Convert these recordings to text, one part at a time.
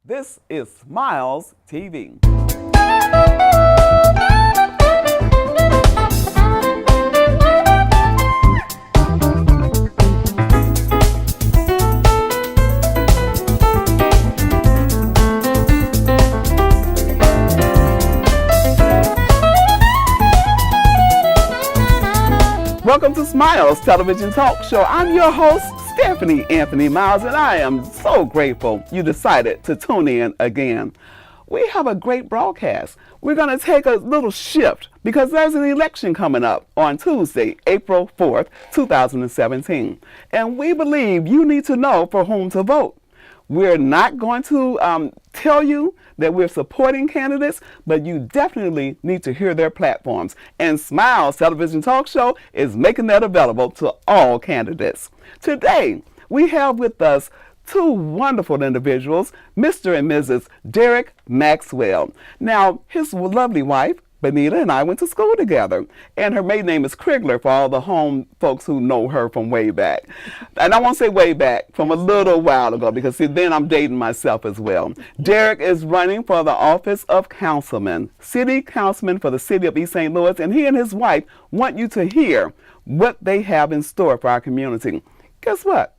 This is Smiles TV. Welcome to Smiles Television Talk Show. I'm your host, Stephanie Anthony Miles, and I am so grateful you decided to tune in again. We have a great broadcast. We're going to take a little shift because there's an election coming up on Tuesday, April 4th, 2017. And we believe you need to know for whom to vote. We're not going to tell you that we're supporting candidates, but you definitely need to hear their platforms. And Smiles Television Talk Show is making that available to all candidates. Today, we have with us two wonderful individuals, Mr. and Mrs. Derrick Maxwell. Now, his lovely wife, Bernita, and I went to school together, and her maiden name is Krigler for all the home folks who know her from way back. And I won't say way back, from a little while ago, because see, then I'm dating myself as well. Derrick is running for the office of councilman, city councilman for the city of East St. Louis, and he and his wife want you to hear what they have in store for our community. Guess what?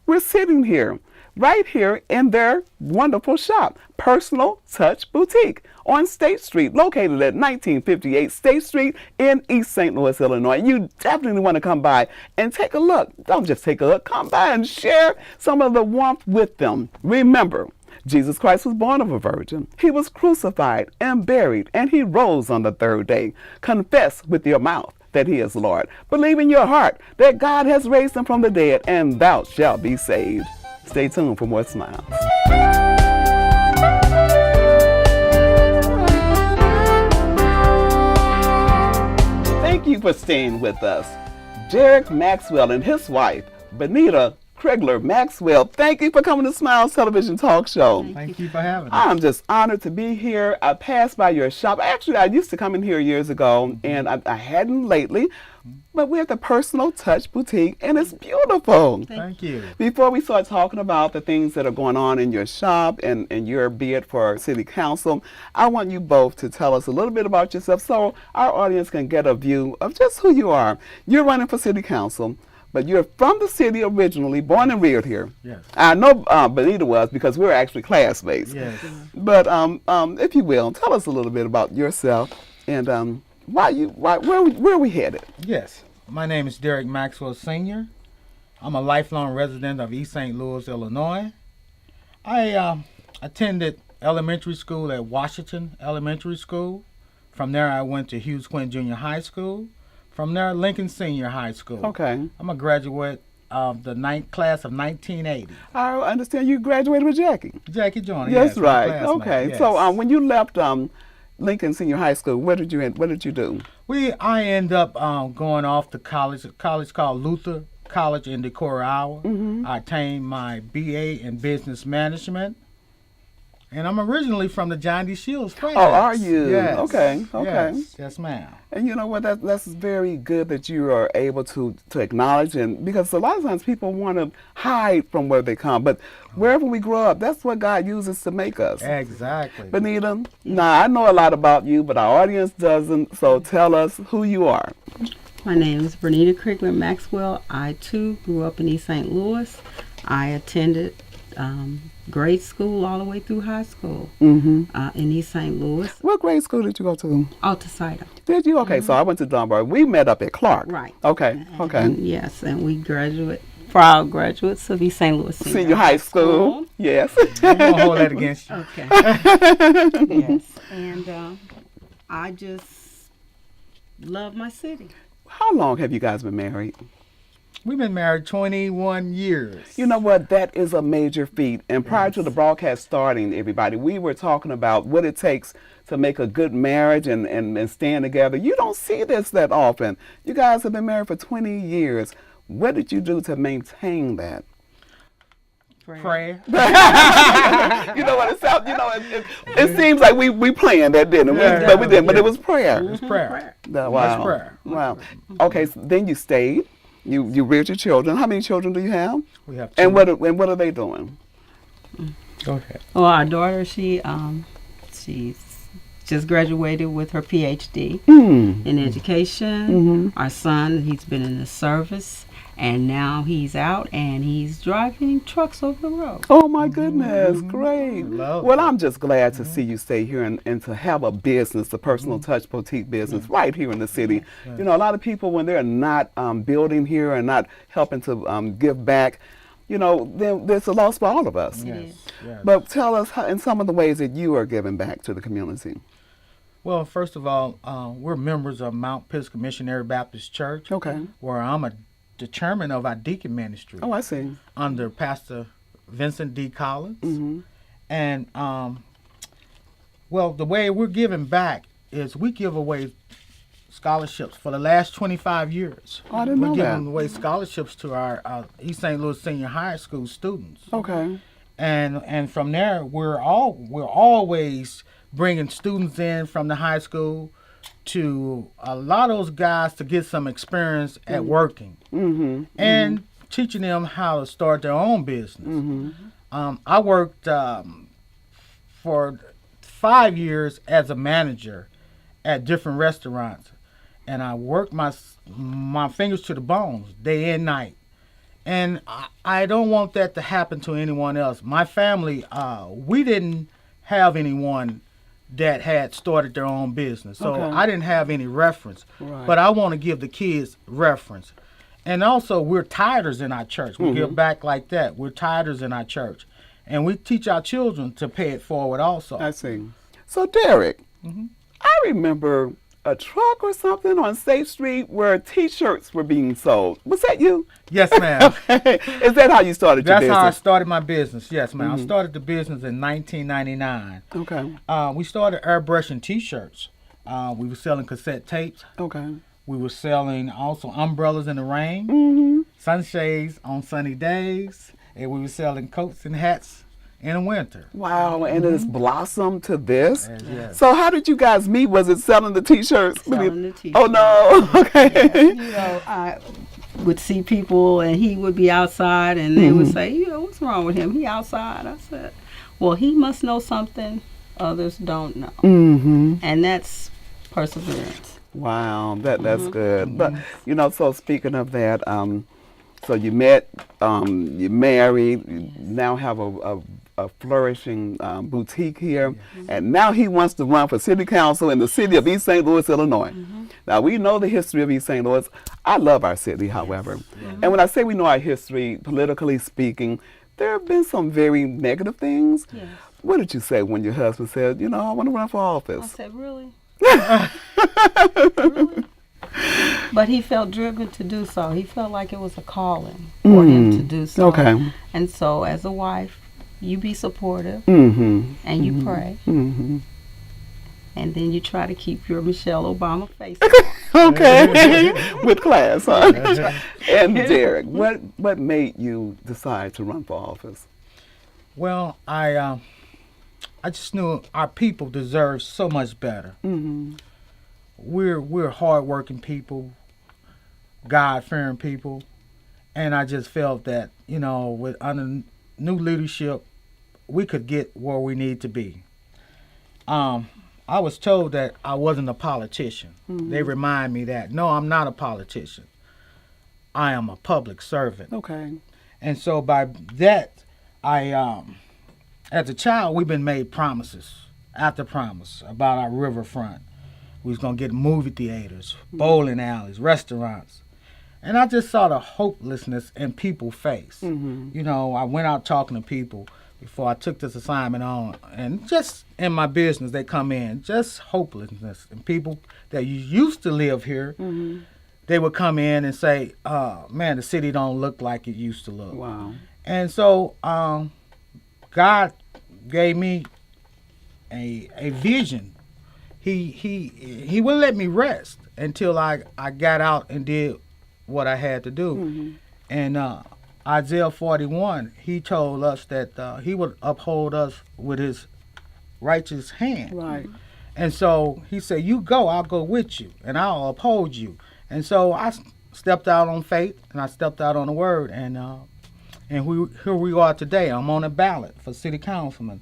We're sitting here, right here in their wonderful shop, Personal Touch Boutique on State Street, located at 1958 State Street in East St. Louis, Illinois. You definitely want to come by and take a look. Don't just take a look, come by and share some of the warmth with them. Remember, Jesus Christ was born of a virgin. He was crucified and buried, and he rose on the third day. Confess with your mouth that he is Lord. Believe in your heart that God has raised him from the dead, and thou shalt be saved. Stay tuned for more Smiles. Thank you for staying with us. Derrick Maxwell and his wife, Bernita Maxwell, thank you for coming to Smiles Television Talk Show. Thank you for having us. I'm just honored to be here. I passed by your shop. Actually, I used to come in here years ago, and I hadn't lately, but we're at the Personal Touch Boutique, and it's beautiful. Thank you. Before we start talking about the things that are going on in your shop and your bid for City Council, I want you both to tell us a little bit about yourself so our audience can get a view of just who you are. You're running for City Council, but you're from the city originally, born and reared here. Yes. I know Bernita was because we were actually classmates. Yes. But if you will, tell us a little bit about yourself and where are we headed? Yes. My name is Derrick Maxwell Sr. I'm a lifelong resident of East St. Louis, Illinois. I attended elementary school at Washington Elementary School. From there, I went to Hughes Quinn Junior High School. From there, Lincoln Senior High School. Okay. I'm a graduate of the class of 1980. I understand you graduated with Jackie. Jackie Joyner. Yes, yes, right. Okay. Yes. So when you left Lincoln Senior High School, what did you do? I ended up going off to college, a college called Luther College in Decorah, Iowa. Mm-hmm. I attained my BA in business management. And I'm originally from the John D. Shields project. Oh, are you? Yes. Okay. Yes, ma'am. And you know what? That's very good that you are able to acknowledge, and because a lot of times people want to hide from where they come, but wherever we grow up, that's what God uses to make us. Exactly. Bernita, now I know a lot about you, but our audience doesn't, so tell us who you are. My name is Bernita Maxwell. I too grew up in East St. Louis. I attended grade school all the way through high school in East St. Louis. What grade school did you go to? Alta-Cider. Did you? Okay, so I went to Dunbar. We met up at Clark. Right. Okay. And yes, and we proud graduates of East St. Louis Senior High School. Yes. I'm going to hold that against you. Okay. Yes. And I just love my city. How long have you guys been married? We've been married 21 years. You know what? That is a major feat. And prior to the broadcast starting, everybody, we were talking about what it takes to make a good marriage and stand together. You don't see this that often. You guys have been married for 20 years. What did you do to maintain that? Prayer. You know what it sounds? You know, it seems like we planned that, didn't we? Yeah, but we didn't. But it was prayer. It was prayer. Wow. That's prayer. Wow. Okay. So then you stayed. You reared your children. How many children do you have? We have two. And what are they doing? Go ahead. Well, our daughter, she's just graduated with her PhD in education. Our son, he's been in the service, and now he's out and he's driving trucks over the road. Oh my goodness, great. Love Well, it. I'm just glad to see you stay here and to have a business, a personal touch boutique business right here in the city. You know, a lot of people, when they're not building here and not helping to give back, you know, there's a loss for all of us. Yes, yes. But tell us in some of the ways that you are giving back to the community. Well, first of all, we're members of Mount Pisgah Missionary Baptist Church, Okay. where I'm the chairman of our deacon ministry Oh, I see. under Pastor Vincent D. Collins. And, well, the way we're giving back is we give away scholarships for the last 25 years. Oh, I didn't know We're that. giving away scholarships to our East St. Louis Senior High School students. Okay. And from there, we're always bringing students in from the high school to allow those guys to get some experience at working and teaching them how to start their own business. I worked for 5 years as a manager at different restaurants, and I worked my fingers to the bones day and night. And I don't want that to happen to anyone else. My family, we didn't have anyone that had started their own business. So Okay. I didn't have any reference. Right. But I want to give the kids reference. And also, we're tithers in our church. We give back like that. We're tithers in our church. And we teach our children to pay it forward also. I see. So, Derrick, I remember a truck or something on State Street where T-shirts were being sold. Was that you? Yes, ma'am. Is that how you started your That's how I business? started my business. Yes, ma'am. I started the business in 1999. Okay. We started airbrushing T-shirts. We were selling cassette tapes. Okay. We were selling also umbrellas in the rain, sunshades on sunny days, and we were selling coats and hats in the winter. Wow, and it's blossomed to this. Yes. So how did you guys meet? Was it selling the T-shirts? Selling the T-shirts. Oh no. Okay. You know, I would see people and he would be outside and they would say, you know, what's wrong with him? He outside. I said, well, he must know something others don't know. And that's perseverance. Wow, that's good. But you know, so speaking of that, so you met, you married, you now have a flourishing boutique here, and now he wants to run for city council in the city of East St. Louis, Illinois. Now we know the history of East St. Louis. I love our city, however, and when I say we know our history, politically speaking, there have been some very negative things. Yes. What did you say when your husband said, you know, I want to run for I office? said, really? Really? But he felt driven to do so. He felt like it was a calling for him to do so. Okay. And so as a wife, you be supportive Mm-hmm. and you pray. Mm-hmm. And then you try to keep your Michelle Obama face. Okay. With class, huh? And Derrick, what made you decide to run for office? Well, I just knew our people deserve so much better. We're hardworking people, God-fearing people, and I just felt that, you know, with under new leadership, we could get where we need to be. I was told that I wasn't a politician. They remind me that no, I'm not a politician. I am a public servant. Okay. And so by that, I, as a child, we've been made promises after promise about our riverfront. We was gonna get movie theaters, bowling alleys, restaurants. And I just saw the hopelessness in people's face. You know, I went out talking to people before I took this assignment on. And just in my business, they come in, just hopelessness. And people that used to live here, they would come in and say, man, the city don't look like it used to look. Wow. And so God gave me a vision. He wouldn't let me rest until I got out and did what I had to do. And Isaiah 41, he told us that he would uphold us with his righteous hand. Right. And so he said, you go, I'll go with you, and I'll uphold you. And so I stepped out on faith, and I stepped out on the word, and And here we are today. I'm on a ballot for city councilman.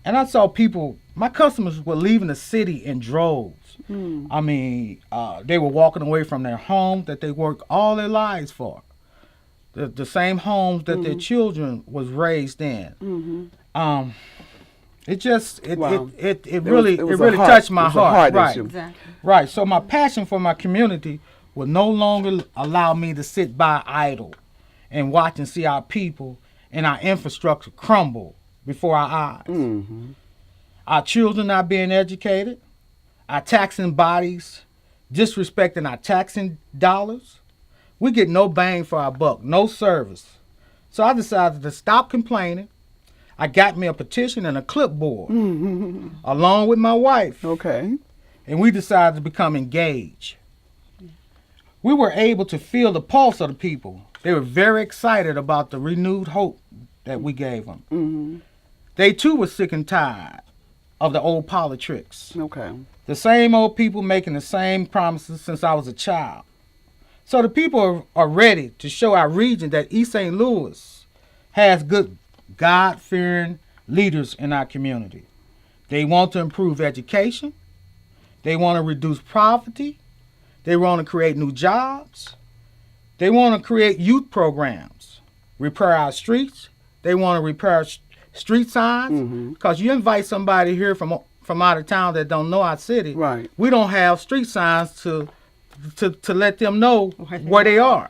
And I saw people, my customers were leaving the city in droves. I mean, they were walking away from their homes that they worked all their lives for. The same homes that their children was raised in. It really touched my heart. Right. Exactly. Right. So my passion for my community will no longer allow me to sit by idle and watch and see our people and our infrastructure crumble before our eyes. Our children not being educated, our taxing bodies disrespecting our taxing dollars. We get no bang for our buck, no service. So I decided to stop complaining. I got me a petition and a clipboard along with my wife. Okay. And we decided to become engaged. We were able to feel the pulse of the people. They were very excited about the renewed hope that we gave them. They too were sick and tired of the old politics. Okay. The same old people making the same promises since I was a child. So the people are ready to show our region that East St. Louis has good God-fearing leaders in our community. They want to improve education. They want to reduce poverty. They want to create new jobs. They want to create youth programs, repair our streets. They want to repair street signs. Because you invite somebody here from out of town that don't know our city. Right. We don't have street signs to let them know where they are.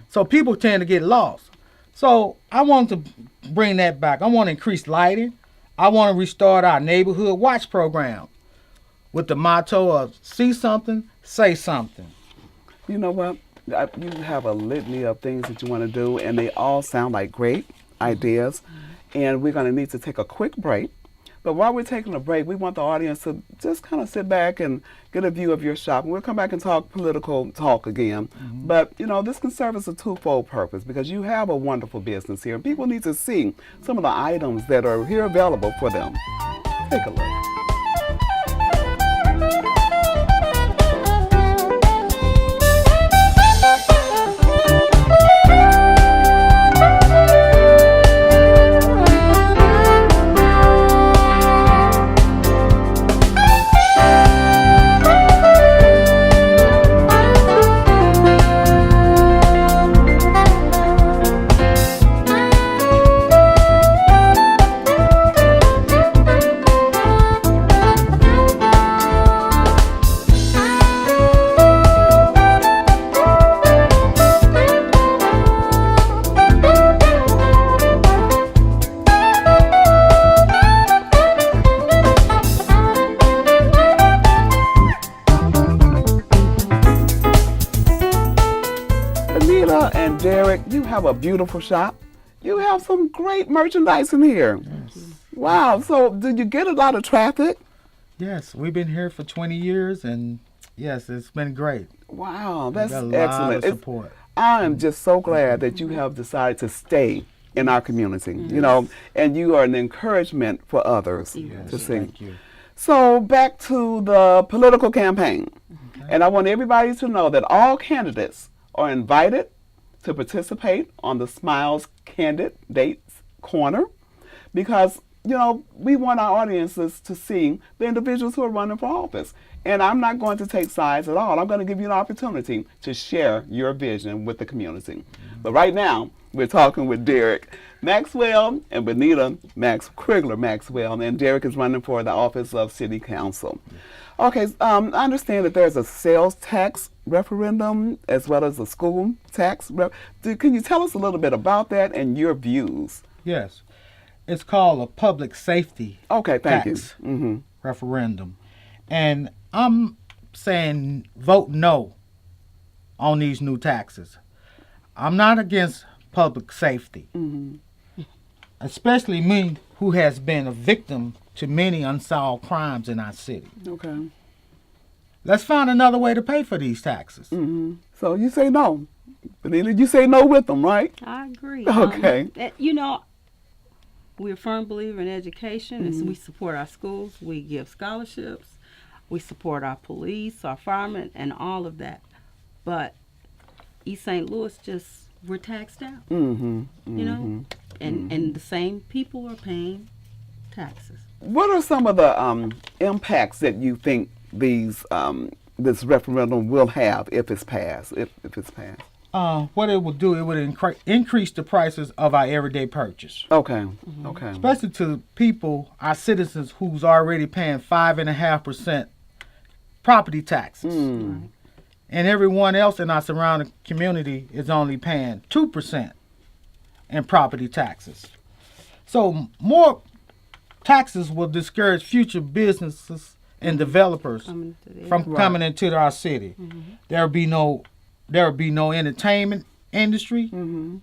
So people tend to get lost. So I want to bring that back. I want to increase lighting. I want to restart our neighborhood watch program with the motto of see something, say something. You know what? You have a litany of things that you want to do, and they all sound like great ideas. And we're going to need to take a quick break. But while we're taking a break, we want the audience to just kind of sit back and get a view of your shop. And we'll come back and talk political talk again. But, you know, this can serve as a twofold purpose because you have a wonderful business here. And people need to see some of the items that are here available for them. Take a look. And Derrick, you have a beautiful shop. You have some great merchandise in here. Wow. So did you get a lot of traffic? Yes, we've been here for 20 years, and yes, it's been great. Wow, that's got a excellent. lot of support. I am just so glad that you have decided to stay in our community, you know, and you are an encouragement for others to see. Thank you. So back to the political campaign. And I want everybody to know that all candidates are invited to participate on the Smiles Candidates Corner because, you know, we want our audiences to see the individuals who are running for office. And I'm not going to take sides at all. I'm going to give you an opportunity to share your vision with the community. But right now, we're talking with Derrick Maxwell and Bernita Krigler Maxwell, and Derrick is running for the office of City Council. Okay, I understand that there's a sales tax referendum as well as a school tax. Can you tell us a little bit about that and your views? Yes. It's called a public safety tax referendum. And I'm saying vote no on these new taxes. I'm not against public safety, especially me who has been a victim to many unsolved crimes in our city. Okay. Let's find another way to pay for these taxes. So you say no. Bernita, you say no with them, right? I agree. Okay. You know, we're a firm believer in education, and so we support our schools. We give scholarships. We support our police, our firemen, and all of that. But East St. Louis just we're taxed out. Mm-hmm. You know, and the same people are paying taxes. What are some of the impacts that you think this referendum will have if it's passed? If it's passed. What it would do, it would increase the prices of our everyday purchase. Okay. Okay. Especially to people, our citizens, who's already paying 5.5% property taxes. Mm. And everyone else in our surrounding community is only paying 2% in property taxes. So more taxes will discourage future businesses and developers from coming into our city. There will be no entertainment industry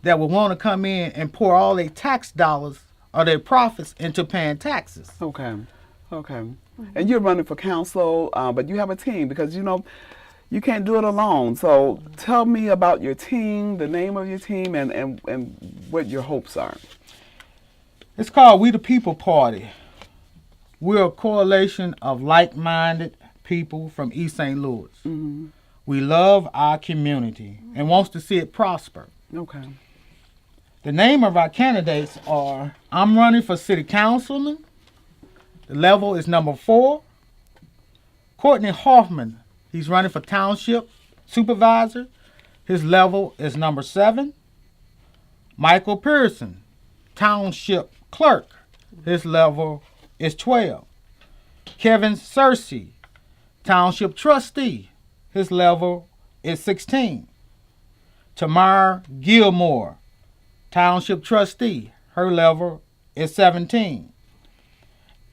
that will want to come in and pour all their tax dollars or their profits into paying taxes. Okay. Okay. And you're running for council, but you have a team because you can't do it alone. So tell me about your team, the name of your team, and what your hopes are. It's called We the People Party. We're a coalition of like-minded people from East St. Louis. We love our community and wants to see it prosper. Okay. The name of our candidates are, I'm running for city councilman. The level is number 4. Courtney Hoffman, he's running for township supervisor. His level is number 7. Michael Pearson, township clerk. His level is 12. Kevin Searcy, township trustee. His level is 16. Tamar Gilmore, township trustee. Her level is 17.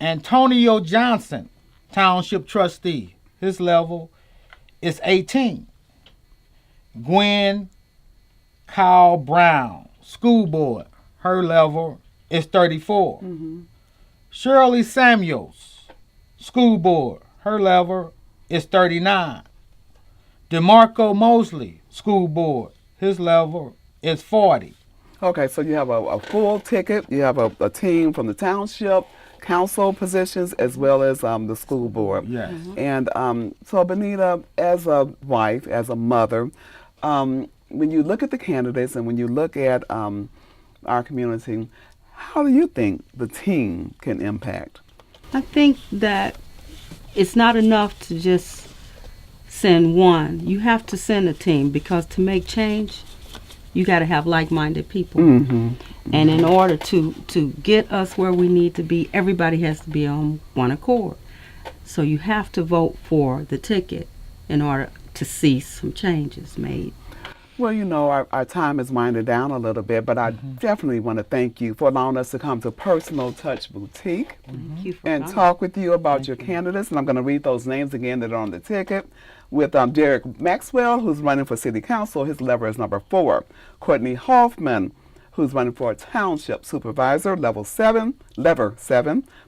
Antonio Johnson, township trustee. His level is 18. Gwen Kyle Brown, school board. Her level is 34. Shirley Samuels, school board. Her level is 39. DeMarco Mosley, school board. His level is 40. Okay, so you have a full ticket. You have a team from the township, council positions, as well as the school board. Yes. And so, Bernita, as a wife, as a mother, when you look at the candidates and when you look at our community, how do you think the team can impact? I think that it's not enough to just send one. You have to send a team because to make change, you got to have like-minded people. And in order to get us where we need to be, everybody has to be on one accord. So you have to vote for the ticket in order to see some changes made. Well, our time is winding down a little bit, but I definitely want to thank you for allowing us to come to Personal Touch Boutique Thank you for and coming. talk with you about your candidates. And I'm going to read those names again that are on the ticket. With Derrick Maxwell, who's running for city council. His level is number 4. Courtney Hoffman, who's running for a township supervisor, level 7.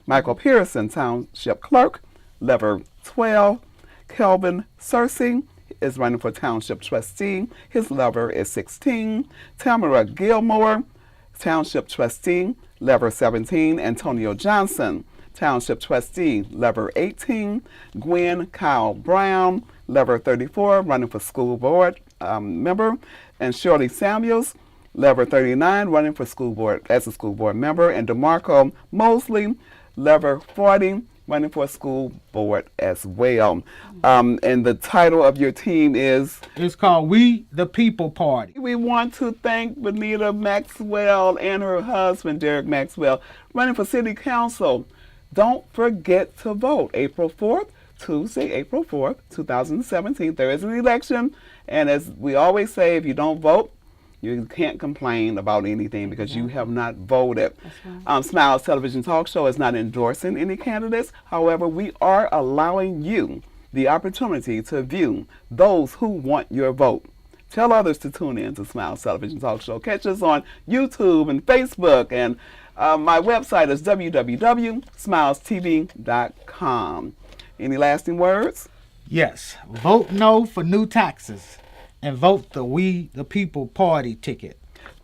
Michael Pearson, township clerk, level 12. Kelvin Searcy is running for township trustee. His level is 16. Tamara Gilmore, township trustee, level 17. Antonio Johnson, township trustee, level 18. Gwen Kyle Brown, level 34, running for school board member. And Shirley Samuels, level 39, running for school board as a school board member. And DeMarco Mosley, level 40, running for a school board as well. And the title of your team is? It's called We the People Party. We want to thank Bernita Maxwell and her husband, Derrick Maxwell, running for city council. Don't forget to vote April 4th, Tuesday, April 4th, 2017. There is an election, and as we always say, if you don't vote, you can't complain about anything because you have not voted. Smiles Television Talk Show is not endorsing any candidates. However, we are allowing you the opportunity to view those who want your vote. Tell others to tune in to Smiles Television Talk Show. Catch us on YouTube and Facebook, and my website is www.SmilesTV.com. Any lasting words? Yes. Vote no for new taxes and vote the We the People Party ticket.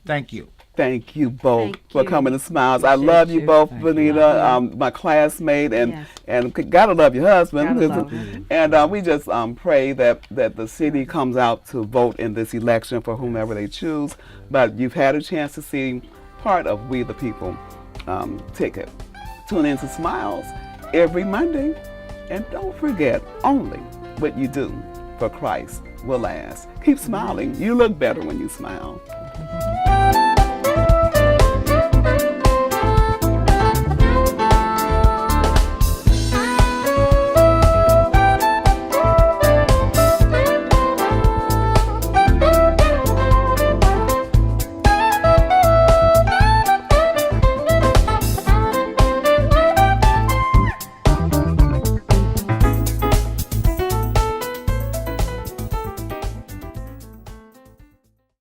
Thank you. Thank you both Thank for you. coming to Smiles. I Appreciate love you you. both, Thank you. Bernita, my classmate, and Yes. and gotta love your husband. Gotta love him. And we just pray that the city comes out to vote in this election for whomever they choose. But you've had a chance to see part of We the People ticket. Tune in to Smiles every Monday, and don't forget, only what you do for Christ will last. Keep smiling. You look better when you smile.